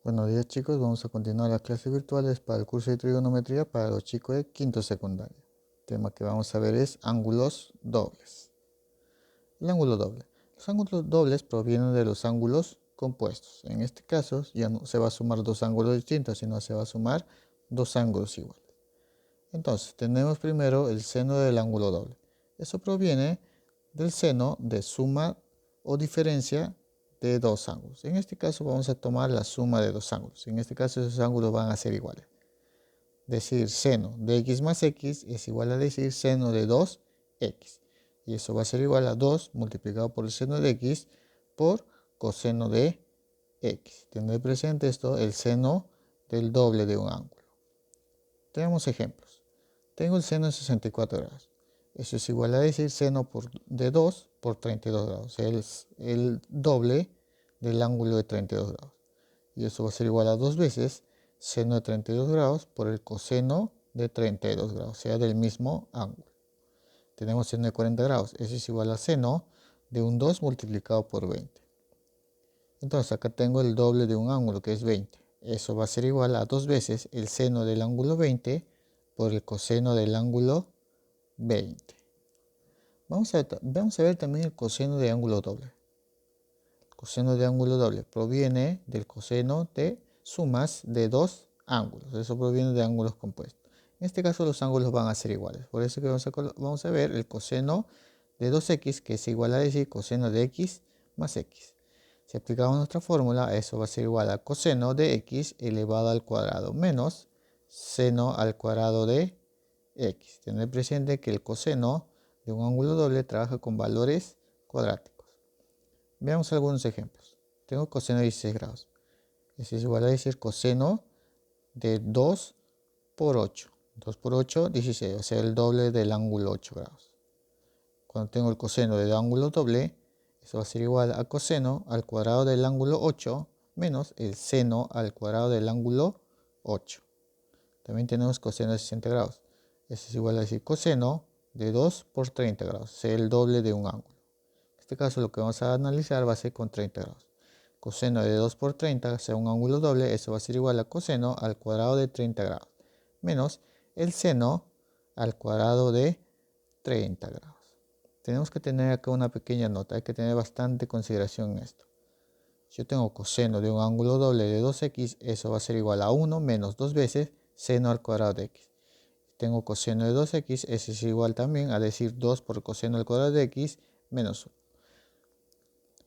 Buenos días chicos, vamos a continuar las clases virtuales para el curso de trigonometría para los chicos de quinto secundario. El tema que vamos a ver es ángulos dobles. El ángulo doble. Los ángulos dobles provienen de los ángulos compuestos. En este caso ya no se va a sumar dos ángulos distintos, sino se va a sumar dos ángulos iguales. Entonces tenemos primero el seno del ángulo doble. Eso proviene del seno de suma o diferencia de dos ángulos. En este caso vamos a tomar la suma de dos ángulos. En este caso esos ángulos van a ser iguales. Decir seno de x más x es igual a decir seno de 2x. Y eso va a ser igual a 2 multiplicado por el seno de x por coseno de x. Tener presente esto, el seno del doble de un ángulo. Tenemos ejemplos. Tengo el seno de 64 grados. Eso es igual a decir seno de 2 por 32 grados. Es el doble del ángulo de 32 grados. Y eso va a ser igual a 2 veces seno de 32 grados por el coseno de 32 grados, o sea, del mismo ángulo. Tenemos seno de 40 grados. Eso es igual a seno de un 2 multiplicado por 20. Entonces acá tengo el doble de un ángulo, que es 20. Eso va a ser igual a 2 veces el seno del ángulo 20 por el coseno del ángulo 20. Vamos a ver también el coseno de ángulo doble. El coseno de ángulo doble proviene del coseno de sumas de dos ángulos. Eso proviene de ángulos compuestos. En este caso los ángulos van a ser iguales. Por eso que vamos a ver el coseno de 2x, que es igual a decir coseno de x más x. Si aplicamos nuestra fórmula, eso va a ser igual a coseno de x elevado al cuadrado menos seno al cuadrado de x. Tener presente que el coseno de un ángulo doble trabaja con valores cuadráticos. Veamos algunos ejemplos. Tengo coseno de 16 grados. Eso es igual a decir coseno de 2 por 8. 2 por 8, 16, o sea, el doble del ángulo 8 grados. Cuando tengo el coseno del ángulo doble, eso va a ser igual a coseno al cuadrado del ángulo 8 menos el seno al cuadrado del ángulo 8. También tenemos coseno de 60 grados. Eso es igual a decir coseno de 2 por 30 grados, o sea, el doble de un ángulo. En este caso lo que vamos a analizar va a ser con 30 grados. Coseno de 2 por 30, o sea, un ángulo doble, eso va a ser igual a coseno al cuadrado de 30 grados, menos el seno al cuadrado de 30 grados. Tenemos que tener acá una pequeña nota, hay que tener bastante consideración en esto. Si yo tengo coseno de un ángulo doble de 2x, eso va a ser igual a 1 menos 2 veces seno al cuadrado de x. Tengo coseno de 2x, eso es igual también a decir 2 por coseno al cuadrado de x menos 1.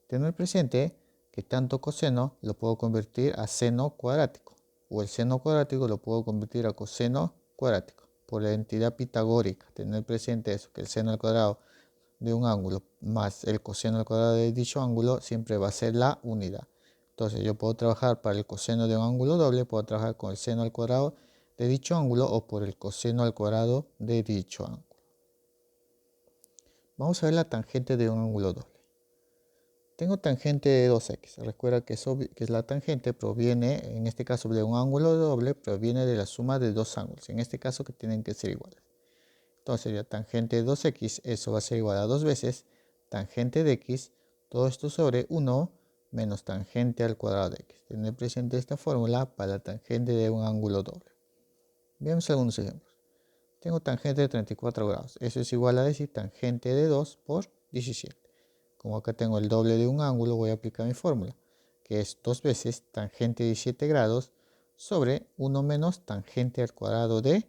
Tener presente que tanto coseno lo puedo convertir a seno cuadrático, o el seno cuadrático lo puedo convertir a coseno cuadrático, por la entidad pitagórica. Tener presente eso, que el seno al cuadrado de un ángulo más el coseno al cuadrado de dicho ángulo siempre va a ser la unidad. Entonces yo puedo trabajar para el coseno de un ángulo doble, puedo trabajar con el seno al cuadrado de dicho ángulo o por el coseno al cuadrado de dicho ángulo. Vamos a ver la tangente de un ángulo doble. Tengo tangente de 2x. Recuerda que la tangente proviene, en este caso de un ángulo doble, proviene de la suma de dos ángulos. En este caso que tienen que ser iguales. Entonces sería tangente de 2x, eso va a ser igual a 2 veces tangente de x, todo esto sobre 1 menos tangente al cuadrado de x. Tener presente esta fórmula para la tangente de un ángulo doble. Veamos algunos ejemplos. Tengo tangente de 34 grados, eso es igual a decir tangente de 2 por 17. Como acá tengo el doble de un ángulo, voy a aplicar mi fórmula, que es 2 veces tangente de 17 grados sobre 1 menos tangente al cuadrado de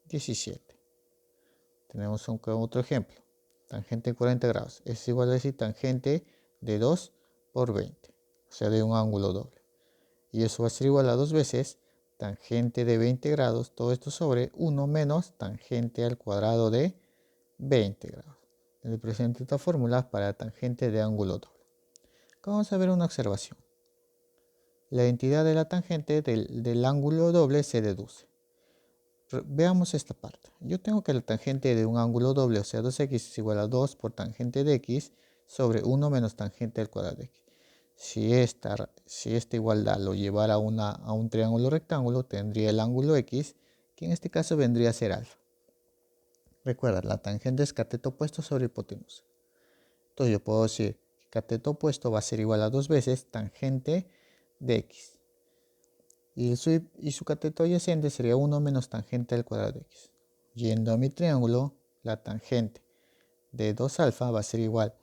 17. Tenemos otro ejemplo. Tangente de 40 grados. Es igual a decir tangente de 2 por 20. O sea, de un ángulo doble. Y eso va a ser igual a 2 veces tangente de 20 grados. Todo esto sobre 1 menos tangente al cuadrado de 20 grados. Tener presente esta fórmula para tangente de ángulo doble. Acá vamos a ver una observación. La entidad de la tangente del ángulo doble se deduce. Veamos esta parte. Yo tengo que la tangente de un ángulo doble, o sea 2x es igual a 2 por tangente de x sobre 1 menos tangente al cuadrado de x. Si esta igualdad lo llevara a un triángulo rectángulo, tendría el ángulo x, que en este caso vendría a ser alfa. Recuerda, la tangente es cateto opuesto sobre hipotenusa. Entonces yo puedo decir que cateto opuesto va a ser igual a 2 veces tangente de x. Y su cateto adyacente sería 1 menos tangente al cuadrado de x. Yendo a mi triángulo, la tangente de 2 alfa va a ser igual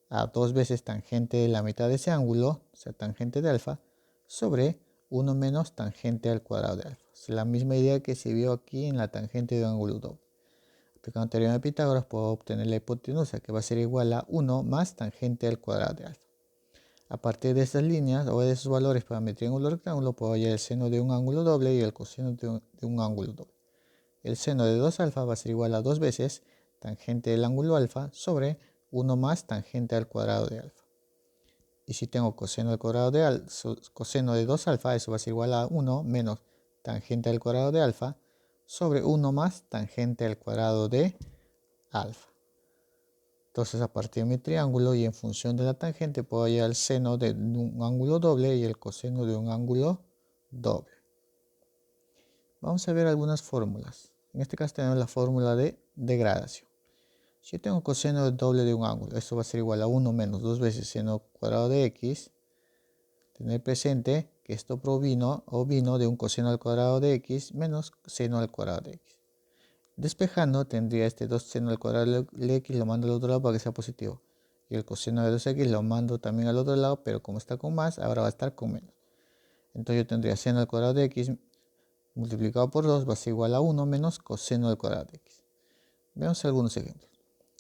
a 2 veces tangente de la mitad de ese ángulo, o sea, tangente de alfa, sobre 1 menos tangente al cuadrado de alfa. Es la misma idea que se vio aquí en la tangente de un ángulo doble. Aplicando teorema de Pitágoras puedo obtener la hipotenusa, que va a ser igual a 1 más tangente al cuadrado de alfa. A partir de estas líneas o de esos valores para mi triángulo rectángulo puedo hallar el seno de un ángulo doble y el coseno de un ángulo doble. El seno de 2 alfa va a ser igual a 2 veces tangente del ángulo alfa sobre 1 más tangente al cuadrado de alfa. Y si tengo coseno al cuadrado de coseno de 2 alfa, eso va a ser igual a 1 menos tangente al cuadrado de alfa sobre 1 más tangente al cuadrado de alfa. Entonces, a partir de mi triángulo y en función de la tangente puedo hallar el seno de un ángulo doble y el coseno de un ángulo doble. Vamos a ver algunas fórmulas. En este caso tenemos la fórmula de degradación. Si yo tengo coseno doble de un ángulo, esto va a ser igual a 1 menos 2 veces seno cuadrado de x. Tener presente que esto vino de un coseno al cuadrado de x menos seno al cuadrado de x. Despejando tendría este 2 seno al cuadrado de x, lo mando al otro lado para que sea positivo. Y el coseno de 2x lo mando también al otro lado, pero como está con más, ahora va a estar con menos. Entonces yo tendría seno al cuadrado de x multiplicado por 2 va a ser igual a 1 menos coseno al cuadrado de x. Veamos algunos ejemplos.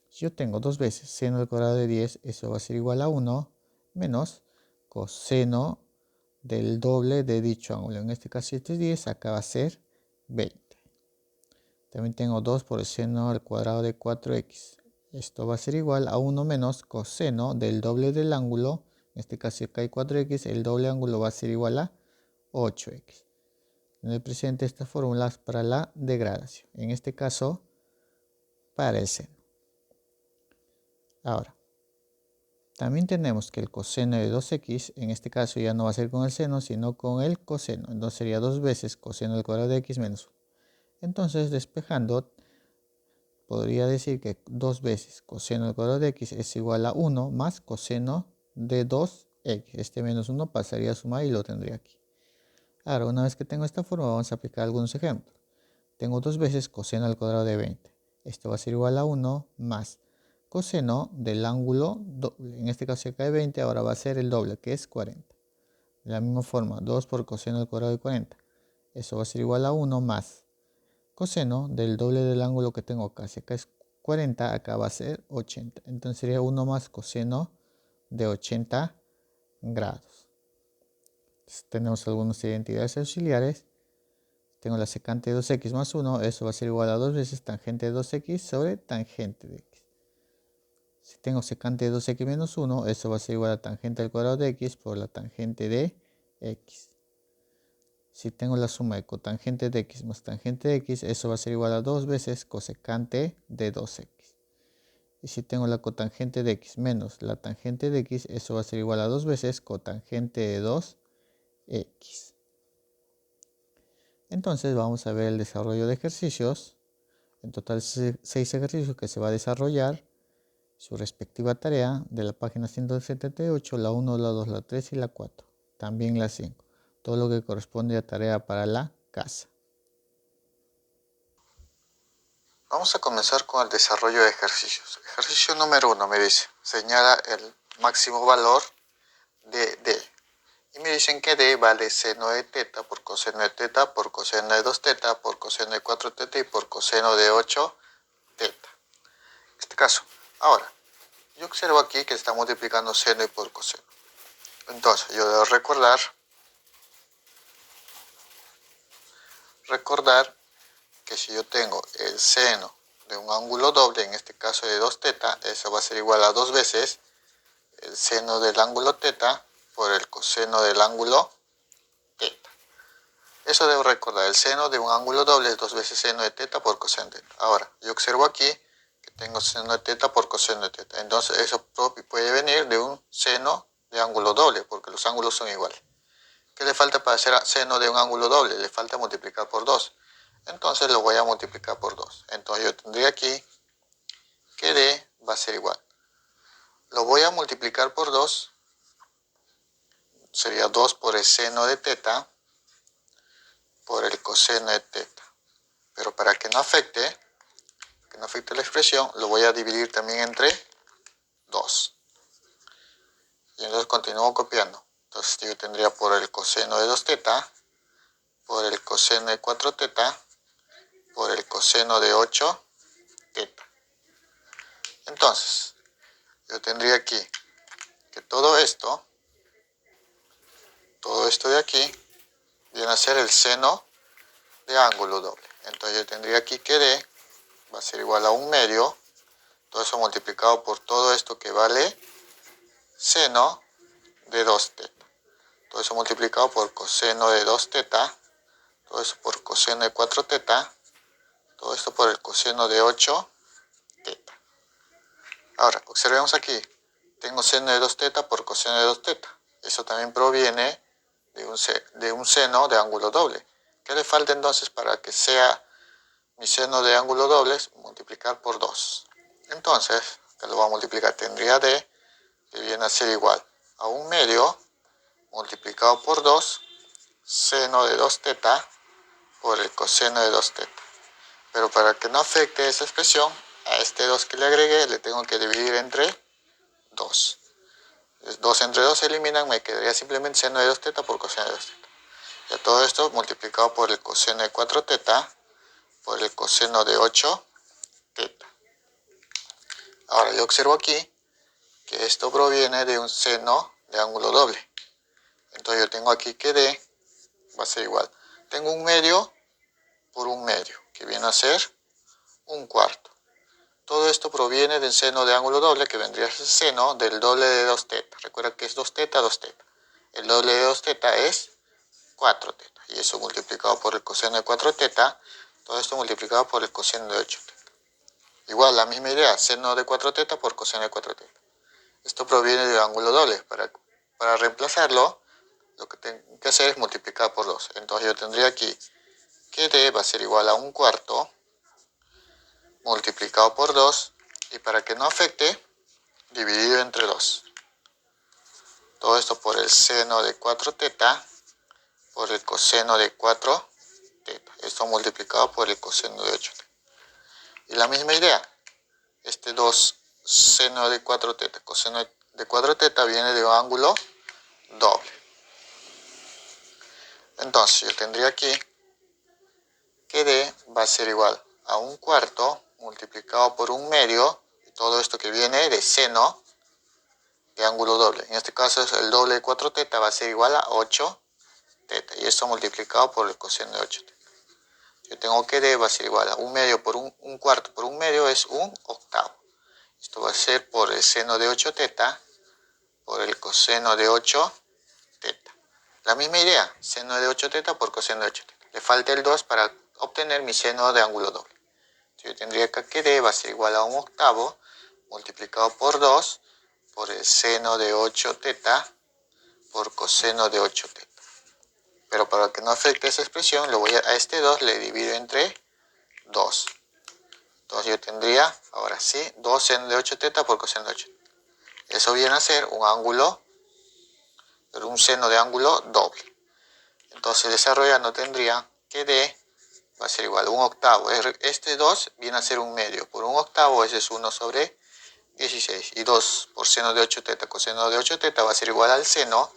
Si yo tengo 2 veces seno al cuadrado de 10, eso va a ser igual a 1 menos coseno del doble de dicho ángulo. En este caso, este es 10, acá va a ser 20. También tengo 2 por el seno al cuadrado de 4x. Esto va a ser igual a 1 menos coseno del doble del ángulo. En este caso acá hay 4x, el doble ángulo va a ser igual a 8x. Tener presente estas fórmulas para la degradación. En este caso, para el seno. Ahora, también tenemos que el coseno de 2x, en este caso ya no va a ser con el seno, sino con el coseno. Entonces sería 2 veces coseno al cuadrado de x menos 1. Entonces, despejando, podría decir que 2 veces coseno al cuadrado de x es igual a 1 más coseno de 2x. Este menos 1 pasaría a sumar y lo tendría aquí. Ahora, una vez que tengo esta forma, vamos a aplicar algunos ejemplos. Tengo 2 veces coseno al cuadrado de 20. Esto va a ser igual a 1 más coseno del ángulo doble. En este caso acá hay 20, ahora va a ser el doble, que es 40. De la misma forma, 2 por coseno al cuadrado de 40. Eso va a ser igual a 1 más coseno del doble del ángulo que tengo acá. Si acá es 40, acá va a ser 80. Entonces sería 1 más coseno de 80 grados. Entonces, tenemos algunas identidades auxiliares. Tengo la secante de 2x más 1. Eso va a ser igual a 2 veces tangente de 2x sobre tangente de x. Si tengo secante de 2x menos 1, eso va a ser igual a tangente al cuadrado de x por la tangente de x. Si tengo la suma de cotangente de x más tangente de x, eso va a ser igual a 2 veces cosecante de 2x. Y si tengo la cotangente de x menos la tangente de x, eso va a ser igual a 2 veces cotangente de 2x. Entonces vamos a ver el desarrollo de ejercicios. En total 6 ejercicios que se va a desarrollar. Su respectiva tarea de la página 178, la 1, la 2, la 3 y la 4. También la 5. Todo lo que corresponde a tarea para la casa. Vamos a comenzar con el desarrollo de ejercicios. Ejercicio número 1 me dice, señala el máximo valor de D. Y me dicen que D vale seno de teta por coseno de teta por coseno de 2 teta por coseno de 4 teta y por coseno de 8 teta. En este caso, ahora, yo observo aquí que está multiplicando seno y por coseno. Entonces, yo debo recordar que si yo tengo el seno de un ángulo doble, en este caso de 2 teta, eso va a ser igual a 2 veces el seno del ángulo teta por el coseno del ángulo teta. Eso debo recordar, el seno de un ángulo doble es 2 veces seno de teta por coseno de teta. Ahora, yo observo aquí que tengo seno de teta por coseno de teta. Entonces, eso puede venir de un seno de ángulo doble, porque los ángulos son iguales. ¿Qué le falta para hacer seno de un ángulo doble? Le falta multiplicar por 2. Entonces lo voy a multiplicar por 2. Entonces yo tendría aquí que D va a ser igual. Lo voy a multiplicar por 2. Sería 2 por el seno de teta por el coseno de teta. Pero para que no afecte la expresión, lo voy a dividir también entre 2. Y entonces continúo copiando. Entonces yo tendría por el coseno de 2 teta, por el coseno de 4 teta, por el coseno de 8 teta. Entonces, yo tendría aquí que todo esto de aquí, viene a ser el seno de ángulo doble. Entonces yo tendría aquí que D va a ser igual a 1/2, todo eso multiplicado por todo esto que vale seno de 2 teta. Todo eso multiplicado por coseno de 2 teta, todo eso por coseno de 4 teta, todo esto por el coseno de 8 teta. Ahora, observemos aquí, tengo seno de 2 teta por coseno de 2 teta. Eso también proviene de un seno de ángulo doble. ¿Qué le falta entonces para que sea mi seno de ángulo doble? Multiplicar por 2. Entonces, que lo voy a multiplicar, tendría D, que viene a ser igual a 1/2 multiplicado por 2, seno de 2 teta por el coseno de 2 teta. Pero para que no afecte esa expresión, a este 2 que le agregué le tengo que dividir entre 2. 2 entre 2 se eliminan, me quedaría simplemente seno de 2 teta por coseno de 2 teta. Ya todo esto multiplicado por el coseno de 4 teta por el coseno de 8 teta. Ahora yo observo aquí que esto proviene de un seno de ángulo doble. Entonces yo tengo aquí que D va a ser igual. Tengo 1/2 por 1/2, que viene a ser 1/4. Todo esto proviene del seno de ángulo doble, que vendría a ser seno del doble de 2 teta. Recuerda que es 2 teta, 2 teta. El doble de 2 teta es 4 teta. Y eso multiplicado por el coseno de 4 teta, todo esto multiplicado por el coseno de 8 teta. Igual, la misma idea, seno de 4 teta por coseno de 4 teta. Esto proviene de un ángulo doble. Para reemplazarlo, lo que tengo que hacer es multiplicar por 2. Entonces yo tendría aquí que D va a ser igual a 1/4 multiplicado por 2. Y para que no afecte, dividido entre 2. Todo esto por el seno de 4 teta por el coseno de 4 teta. Esto multiplicado por el coseno de 8 teta. Y la misma idea. Este 2 seno de 4 teta, coseno de 4 teta viene de un ángulo doble. Entonces yo tendría aquí que D va a ser igual a 1/4 multiplicado por 1/2, y todo esto que viene de seno de ángulo doble. En este caso es el doble de 4 teta, va a ser igual a 8 teta, y esto multiplicado por el coseno de 8 teta. Yo tengo que D va a ser igual a 1/2 por 1/4 por 1/2 es 1/8. Esto va a ser por el seno de 8 teta por el coseno de 8 teta. La misma idea, seno de 8 teta por coseno de 8 teta. Le falta el 2 para obtener mi seno de ángulo doble. Yo tendría que D va a ser igual a 1/8 multiplicado por 2 por el seno de 8 teta por coseno de 8 teta. Pero para que no afecte esa expresión, a este 2 le divido entre 2. Entonces yo tendría, ahora sí, 2 seno de 8 teta por coseno de 8 teta. Eso viene a ser un ángulo, pero un seno de ángulo doble. Entonces desarrollando tendría que D va a ser igual a 1/8. Este 2 viene a ser 1/2. Por 1/8 ese es 1 sobre 16. Y 2 por seno de 8 teta coseno de 8 teta va a ser igual al seno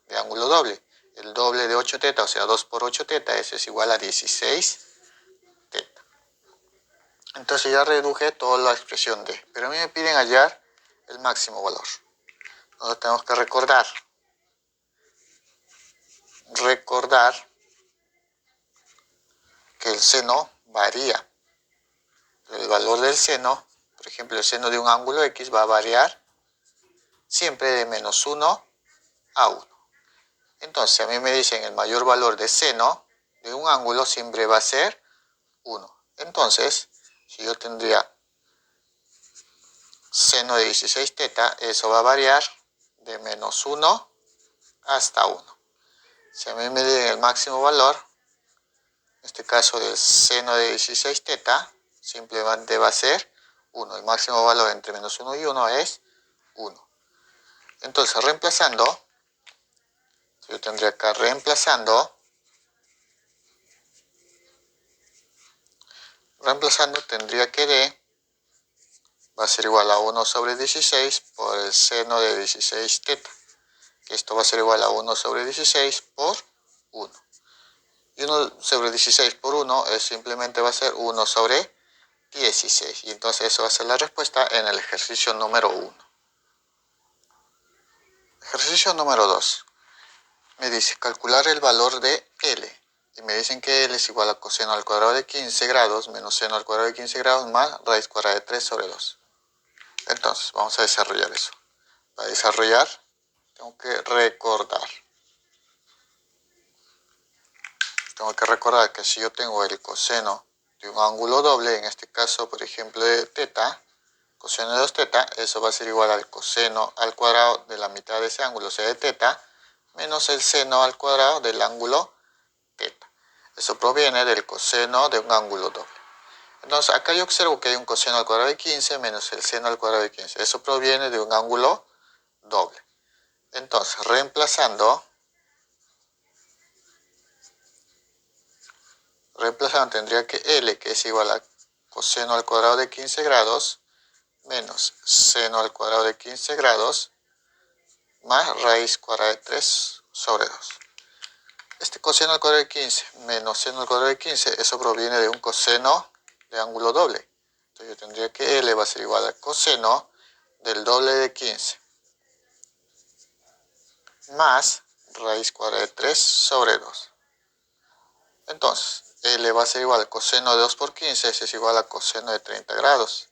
de ángulo doble. El doble de 8 teta, o sea 2 por 8 teta, eso es igual a 16 teta. Entonces ya reduje toda la expresión D. Pero a mí me piden hallar el máximo valor. Nosotros tenemos que recordar que el seno varía. El valor del seno, por ejemplo, el seno de un ángulo X va a variar siempre de -1 a 1. Entonces, a mí me dicen el mayor valor de seno de un ángulo siempre va a ser 1. Entonces, si yo tendría seno de 16 teta, eso va a variar de -1 hasta 1. Si a mí me dicen el máximo valor, en este caso del seno de 16 teta, simplemente va a ser 1. El máximo valor entre -1 y 1 es 1. Entonces, reemplazando, yo tendría acá reemplazando, Reemplazando tendría que D va a ser igual a 1 sobre 16 por el seno de 16 teta. Esto va a ser igual a 1 sobre 16 por 1. Y 1 sobre 16 por 1 es simplemente va a ser 1 sobre 16. Y entonces eso va a ser la respuesta en el ejercicio número 1. Ejercicio número 2. Me dice calcular el valor de L. Y me dicen que L es igual a coseno al cuadrado de 15 grados menos seno al cuadrado de 15 grados más raíz cuadrada de 3 sobre 2. Entonces, vamos a desarrollar eso. Para desarrollar, tengo que recordar. Que si yo tengo el coseno de un ángulo doble, en este caso, por ejemplo, de teta, coseno de 2 teta, eso va a ser igual al coseno al cuadrado de la mitad de ese ángulo, o sea, de teta, menos el seno al cuadrado del ángulo teta. Eso proviene del coseno de un ángulo doble. Entonces, acá yo observo que hay un coseno al cuadrado de 15 menos el seno al cuadrado de 15. Eso proviene de un ángulo doble. Entonces, reemplazando tendría que L, que es igual a coseno al cuadrado de 15 grados, menos seno al cuadrado de 15 grados, más raíz cuadrada de 3 sobre 2. Este coseno al cuadrado de 15 menos seno al cuadrado de 15, eso proviene de un coseno de ángulo doble. Entonces yo tendría que L va a ser igual al coseno del doble de 15 más raíz cuadrada de 3 sobre 2. Entonces, L va a ser igual al coseno de 2 por 15, eso es igual a coseno de 30 grados,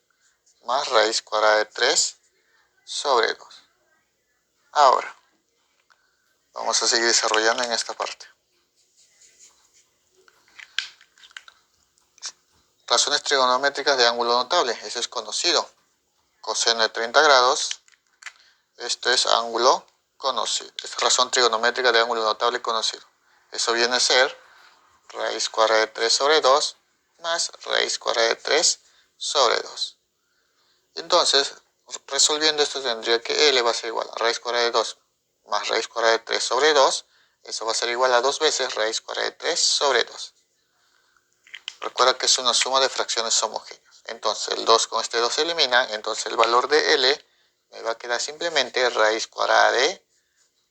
más raíz cuadrada de 3 sobre 2. Ahora, vamos a seguir desarrollando en esta parte. Razones trigonométricas de ángulo notable, eso es conocido. Coseno de 30 grados, esto es ángulo conocido. Esta razón trigonométrica de ángulo notable conocido. Eso viene a ser raíz cuadrada de 3 sobre 2 más raíz cuadrada de 3 sobre 2. Entonces, resolviendo esto tendría que L va a ser igual a raíz cuadrada de 2 más raíz cuadrada de 3 sobre 2. Eso va a ser igual a 2 veces raíz cuadrada de 3 sobre 2. Recuerda que es una suma de fracciones homogéneas. Entonces, el 2 con este 2 se elimina. Entonces, el valor de L me va a quedar simplemente raíz cuadrada de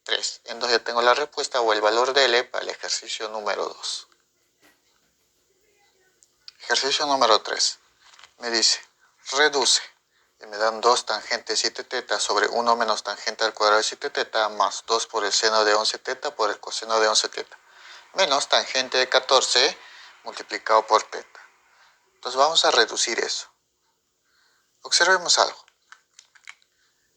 3. Entonces, ya tengo la respuesta o el valor de L para el ejercicio número 2. Ejercicio número 3. Me dice, reduce. Y me dan 2 tangente 7 teta sobre 1 menos tangente al cuadrado de 7 teta más 2 por el seno de 11 teta por el coseno de 11 teta. Menos tangente de 14 multiplicado por teta. Entonces vamos a reducir eso. Observemos algo.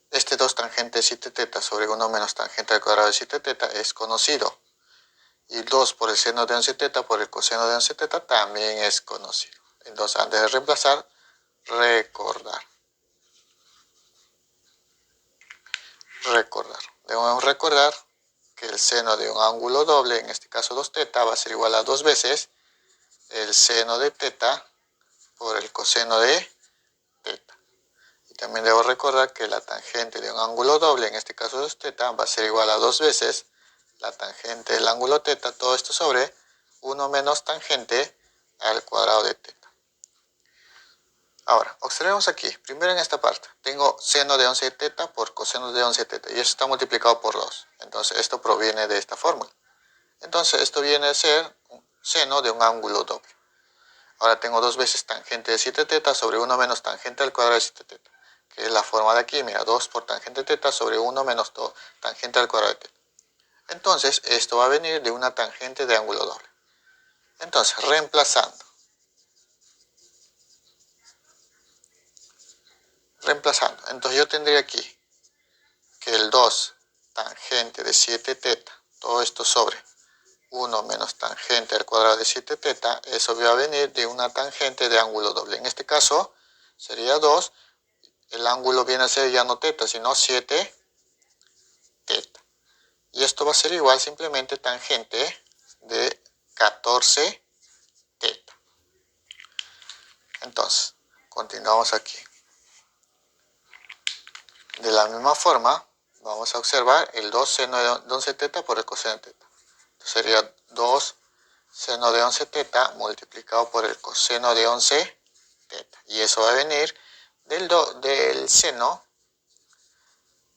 Este 2 tangente de 7 teta sobre 1 menos tangente al cuadrado de 7 teta es conocido. Y 2 por el seno de 11 teta por el coseno de 11 teta también es conocido. Entonces antes de reemplazar, recordar. Debemos recordar que el seno de un ángulo doble, en este caso 2 teta, va a ser igual a 2 veces el seno de teta por el coseno de teta. Y también debo recordar que la tangente de un ángulo doble, en este caso 2 teta, va a ser igual a 2 veces la tangente del ángulo teta, todo esto sobre 1 menos tangente al cuadrado de teta. Ahora, observemos aquí, primero en esta parte, tengo seno de 11 teta por coseno de 11 teta, y eso está multiplicado por 2. Entonces, esto proviene de esta fórmula. Entonces, esto viene a ser un seno de un ángulo doble. Ahora tengo 2 veces tangente de 7 teta sobre 1 menos tangente al cuadrado de 7 teta, que es la forma de aquí, mira, 2 por tangente teta sobre 1 menos tangente al cuadrado de teta. Entonces, esto va a venir de una tangente de ángulo doble. Entonces, reemplazando, entonces yo tendría aquí que el 2 tangente de 7 teta, todo esto sobre 1 menos tangente al cuadrado de 7 teta, eso va a venir de una tangente de ángulo doble. En este caso sería 2, el ángulo viene a ser ya no teta, sino 7 teta. Y esto va a ser igual simplemente tangente de 14 teta. Entonces, continuamos aquí. De la misma forma, vamos a observar el 2 seno de 11 teta por el coseno de teta. Entonces sería 2 seno de 11 teta multiplicado por el coseno de 11 teta. Y eso va a venir del seno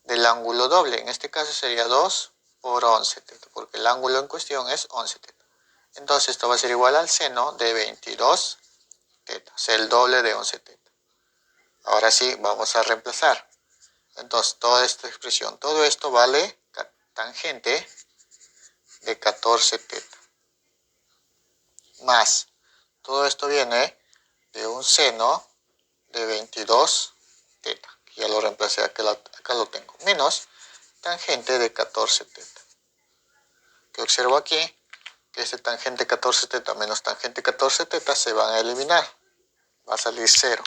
del ángulo doble. En este caso sería 2 por 11 teta, porque el ángulo en cuestión es 11 teta. Entonces esto va a ser igual al seno de 22 teta, o sea, el doble de 11 teta. Ahora sí, vamos a reemplazar. Entonces, toda esta expresión, todo esto vale tangente de 14 teta. Más, todo esto viene de un seno de 22 teta. Ya lo reemplacé, acá lo tengo. Menos tangente de 14 teta. ¿Qué observo aquí? Que este tangente 14 teta menos tangente 14 teta se van a eliminar. Va a salir 0.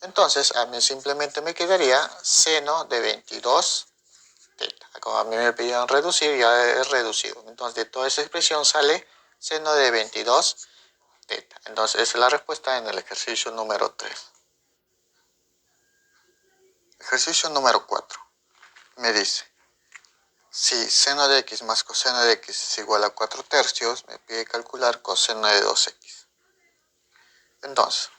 Entonces, a mí simplemente me quedaría seno de 22 teta. Como a mí me pidieron reducir, ya he reducido. Entonces, de toda esa expresión sale seno de 22 teta. Entonces, esa es la respuesta en el ejercicio número 3. Ejercicio número 4. Me dice, si seno de x más coseno de x es igual a 4 tercios, me pide calcular coseno de 2x. Entonces,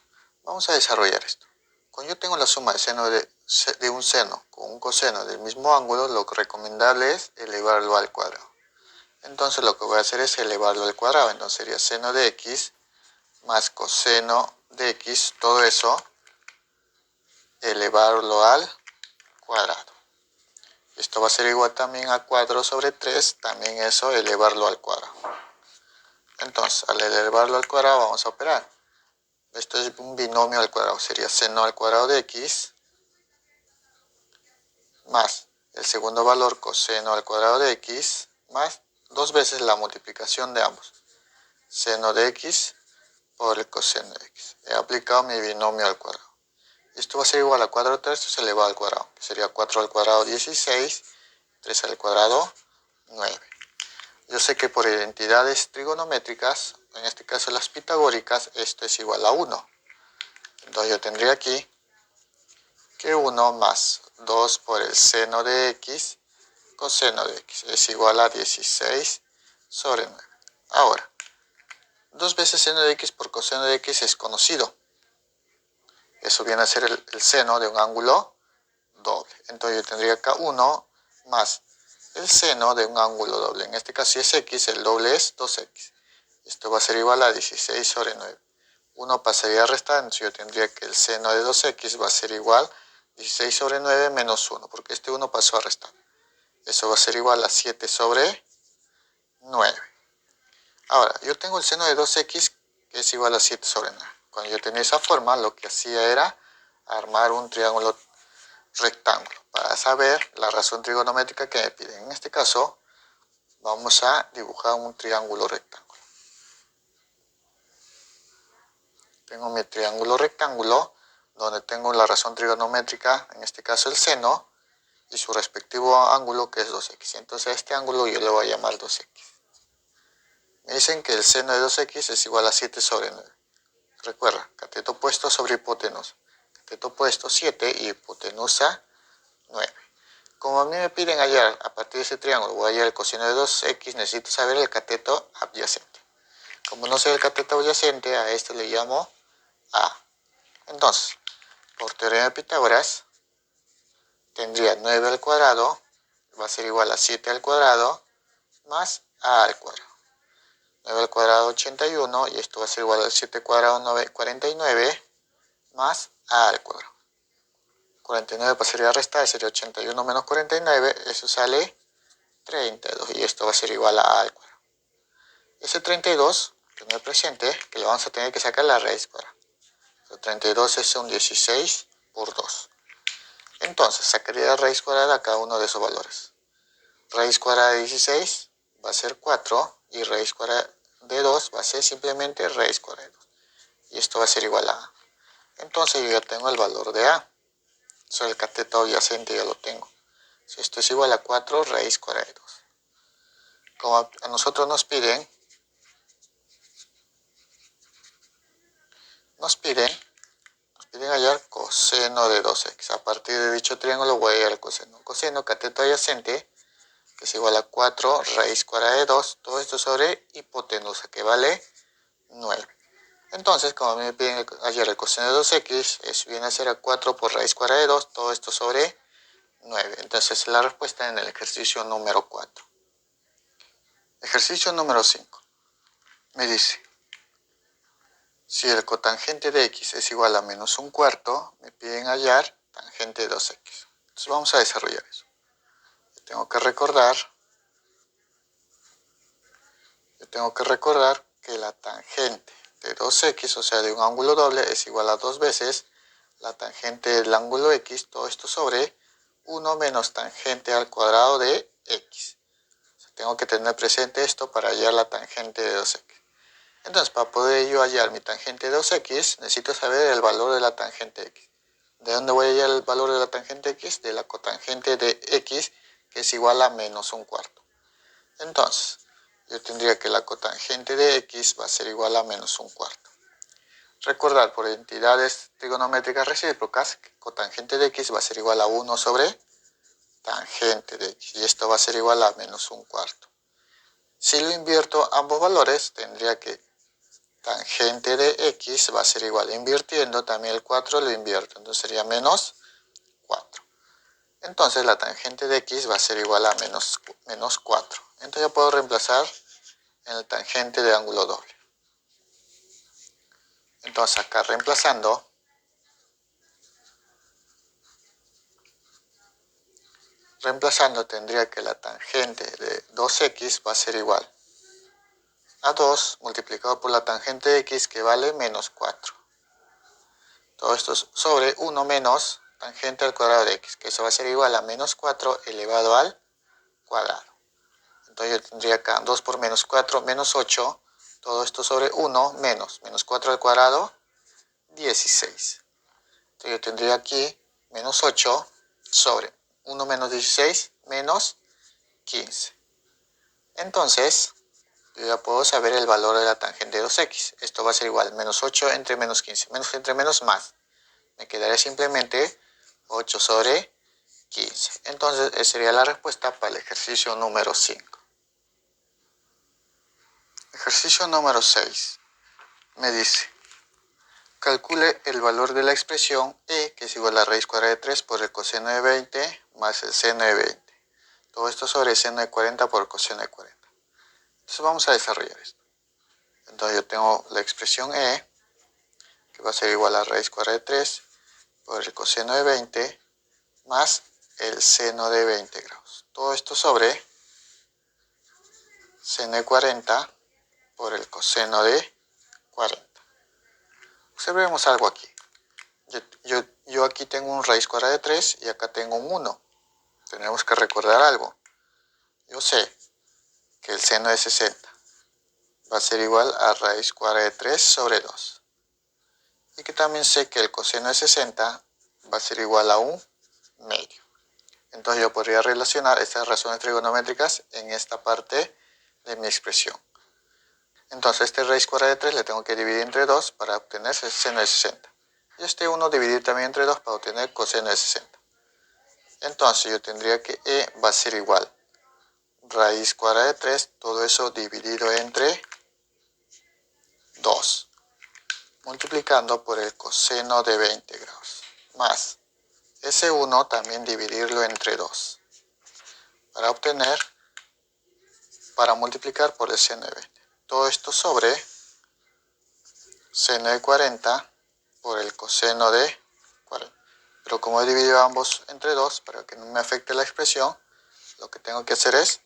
vamos a desarrollar esto. Cuando yo tengo la suma de seno de un seno con un coseno del mismo ángulo, lo recomendable es elevarlo al cuadrado. Entonces lo que voy a hacer es elevarlo al cuadrado. Entonces sería seno de x más coseno de x, todo eso, elevarlo al cuadrado. Esto va a ser igual también a 4 sobre 3, también eso, elevarlo al cuadrado. Entonces, al elevarlo al cuadrado vamos a operar. Esto es un binomio al cuadrado, sería seno al cuadrado de x más el segundo valor coseno al cuadrado de x más 2 veces la multiplicación de ambos. Seno de x por el coseno de x. He aplicado mi binomio al cuadrado. Esto va a ser igual a 4 tercios elevado al cuadrado, que sería 4 al cuadrado 16, 3 al cuadrado 9. Yo sé que por identidades trigonométricas, en este caso las pitagóricas, esto es igual a 1. Entonces yo tendría aquí que 1 más 2 por el seno de x coseno de x es igual a 16 sobre 9. Ahora, 2 veces seno de x por coseno de x es conocido. Eso viene a ser el seno de un ángulo doble. Entonces yo tendría acá 1 más el seno de un ángulo doble. En este caso si es x, el doble es 2x. Esto va a ser igual a 16 sobre 9. 1 pasaría a restar, entonces yo tendría que el seno de 2x va a ser igual a 16 sobre 9 menos 1, porque este 1 pasó a restar. Eso va a ser igual a 7 sobre 9. Ahora, yo tengo el seno de 2x que es igual a 7 sobre 9. Cuando yo tenía esa forma, lo que hacía era armar un triángulo rectángulo para saber la razón trigonométrica que me piden. En este caso, vamos a dibujar un triángulo rectángulo. Tengo mi triángulo rectángulo, donde tengo la razón trigonométrica, en este caso el seno, y su respectivo ángulo que es 2x. Entonces a este ángulo yo le voy a llamar 2x. Me dicen que el seno de 2x es igual a 7 sobre 9. Recuerda, cateto opuesto sobre hipotenusa. Cateto opuesto 7 y hipotenusa 9. Como a mí me piden hallar a partir de ese triángulo, voy a hallar el coseno de 2x, necesito saber el cateto adyacente. Como no sé el cateto adyacente, a este le llamo A. Entonces, por teorema de Pitágoras, tendría 9 al cuadrado, va a ser igual a 7 al cuadrado, más A al cuadrado. 9 al cuadrado 81, y esto va a ser igual a 7 al cuadrado 49, más A al cuadrado. 49 pasaría a restar, sería 81 menos 49, eso sale 32, y esto va a ser igual a A al cuadrado. Ese 32, tener presente que le vamos a tener que sacar la raíz cuadrada. El 32 es un 16 por 2. Entonces, sacaría la raíz cuadrada a cada uno de esos valores. Raíz cuadrada de 16 va a ser 4, y raíz cuadrada de 2 va a ser simplemente raíz cuadrada de 2. Y esto va a ser igual a A. Entonces yo ya tengo el valor de A. So, el cateto adyacente ya lo tengo. Si esto es igual a 4 raíz cuadrada de 2. Como a nosotros nos piden hallar coseno de 2x. A partir de dicho triángulo voy a hallar el coseno. Coseno, cateto adyacente, que es igual a 4 raíz cuadrada de 2, todo esto sobre hipotenusa, que vale 9. Entonces, como me piden hallar el coseno de 2x, viene a ser a 4 por raíz cuadrada de 2, todo esto sobre 9. Entonces, la respuesta en el ejercicio número 4. Ejercicio número 5. Me dice, si el cotangente de x es igual a menos un cuarto, me piden hallar tangente de 2x. Entonces, vamos a desarrollar eso. Tengo que recordar que la tangente de 2x, o sea, de un ángulo doble, es igual a 2 veces la tangente del ángulo x, todo esto sobre 1 menos tangente al cuadrado de x. O sea, tengo que tener presente esto para hallar la tangente de 2x. Entonces, para poder yo hallar mi tangente de 2x, necesito saber el valor de la tangente x. ¿De dónde voy a hallar el valor de la tangente x? De la cotangente de x, que es igual a menos un cuarto. Entonces, yo tendría que la cotangente de x va a ser igual a menos un cuarto. Recordar por entidades trigonométricas recíprocas que cotangente de x va a ser igual a 1 sobre tangente de x. Y esto va a ser igual a menos un cuarto. Si lo invierto ambos valores, tendría que tangente de x va a ser igual. Invirtiendo también el 4 lo invierto. Entonces sería menos 4. Entonces la tangente de x va a ser igual a menos 4. Entonces ya puedo reemplazar en el tangente de ángulo doble. Entonces acá reemplazando, tendría que la tangente de 2x va a ser igual a 2 multiplicado por la tangente de x, que vale menos 4. Todo esto es sobre 1 menos tangente al cuadrado de x, que eso va a ser igual a menos 4 elevado al cuadrado. Entonces yo tendría acá 2 por menos 4, menos 8. Todo esto sobre 1 menos 4 al cuadrado, 16. Entonces yo tendría aquí menos 8 sobre 1 menos 16 menos 15. Entonces, yo ya puedo saber el valor de la tangente de 2x. Esto va a ser igual, menos 8 entre menos 15. Menos entre menos más. Me quedaría simplemente 8 sobre 15. Entonces, esa sería la respuesta para el ejercicio número 5. Ejercicio número 6. Me dice, calcule el valor de la expresión e, que es igual a raíz cuadrada de 3 por el coseno de 20 más el seno de 20. Todo esto sobre el seno de 40 por el coseno de 40. Entonces vamos a desarrollar esto. Entonces yo tengo la expresión e, que va a ser igual a raíz cuadrada de 3 por el coseno de 20 más el seno de 20 grados. Todo esto sobre seno de 40 por el coseno de 40. Observemos algo aquí. Yo aquí tengo un raíz cuadrada de 3 y acá tengo un 1. Tenemos que recordar algo. Yo sé que el seno de 60 va a ser igual a raíz cuadrada de 3 sobre 2. Y que también sé que el coseno de 60 va a ser igual a un medio. Entonces yo podría relacionar estas razones trigonométricas en esta parte de mi expresión. Entonces este raíz cuadrada de 3 le tengo que dividir entre 2 para obtener el seno de 60. Y este 1 dividir también entre 2 para obtener coseno de 60. Entonces yo tendría que e va a ser igual raíz cuadrada de 3, todo eso dividido entre 2, multiplicando por el coseno de 20 grados, más ese 1 también dividirlo entre 2, para multiplicar por el seno de 20. Todo esto sobre seno de 40 por el coseno de 40. Pero como he dividido ambos entre 2, para que no me afecte la expresión, lo que tengo que hacer es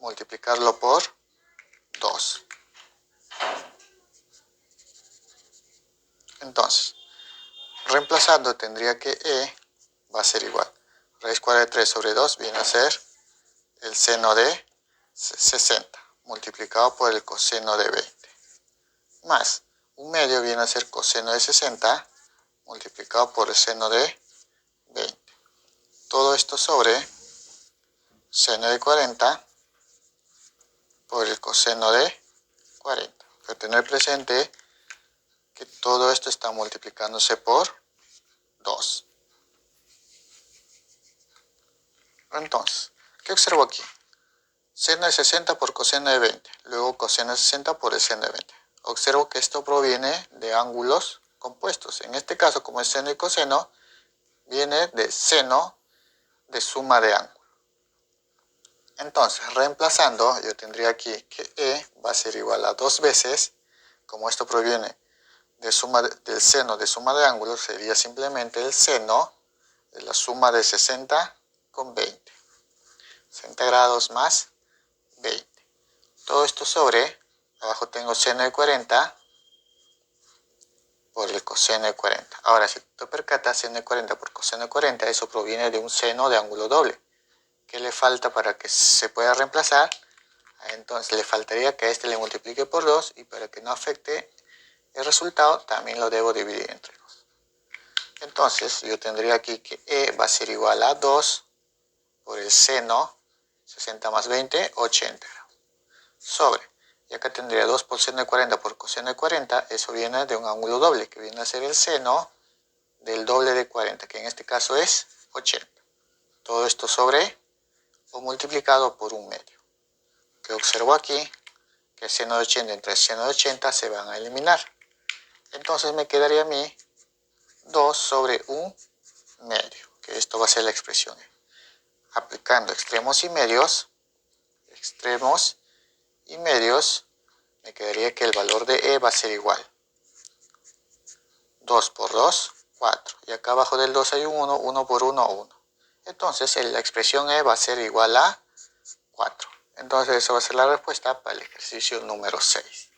multiplicarlo por 2. Entonces, reemplazando tendría que e va a ser igual. Raíz cuadrada de 3 sobre 2 viene a ser el seno de 60 multiplicado por el coseno de 20. Más un medio viene a ser coseno de 60 multiplicado por el seno de 20. Todo esto sobre seno de 40 por el coseno de 40. Pero tener presente que todo esto está multiplicándose por 2. Entonces, ¿qué observo aquí? seno de 60 por coseno de 20, luego coseno de 60 por el seno de 20. Observo que esto proviene de ángulos compuestos. En este caso, como es seno y coseno, viene de seno de suma de ángulos. Entonces, reemplazando, yo tendría aquí que E va a ser igual a 2 veces, como esto proviene del seno de suma de ángulos, sería simplemente el seno de la suma de 60 con 20. 60 grados más 20. Todo esto sobre, abajo tengo seno de 40 por el coseno de 40. Ahora, si te percatas, seno de 40 por coseno de 40, eso proviene de un seno de ángulo doble. ¿Qué le falta para que se pueda reemplazar? Entonces le faltaría que a este le multiplique por 2 y para que no afecte el resultado también lo debo dividir entre 2. Entonces yo tendría aquí que E va a ser igual a 2 por el seno 60 más 20, 80 sobre, y acá tendría 2 por seno de 40 por coseno de 40, eso viene de un ángulo doble que viene a ser el seno del doble de 40, que en este caso es 80. Todo esto sobre o multiplicado por un medio. Que observo aquí que el seno de 80 entre el seno de 80 se van a eliminar. Entonces me quedaría a mí 2 sobre un medio, que esto va a ser la expresión. Aplicando extremos y medios, me quedaría que el valor de E va a ser igual. 2 por 2, 4. Y acá abajo del 2 hay un 1, 1 por 1, 1. Entonces la expresión E va a ser igual a 4. Entonces esa va a ser la respuesta para el ejercicio número 6.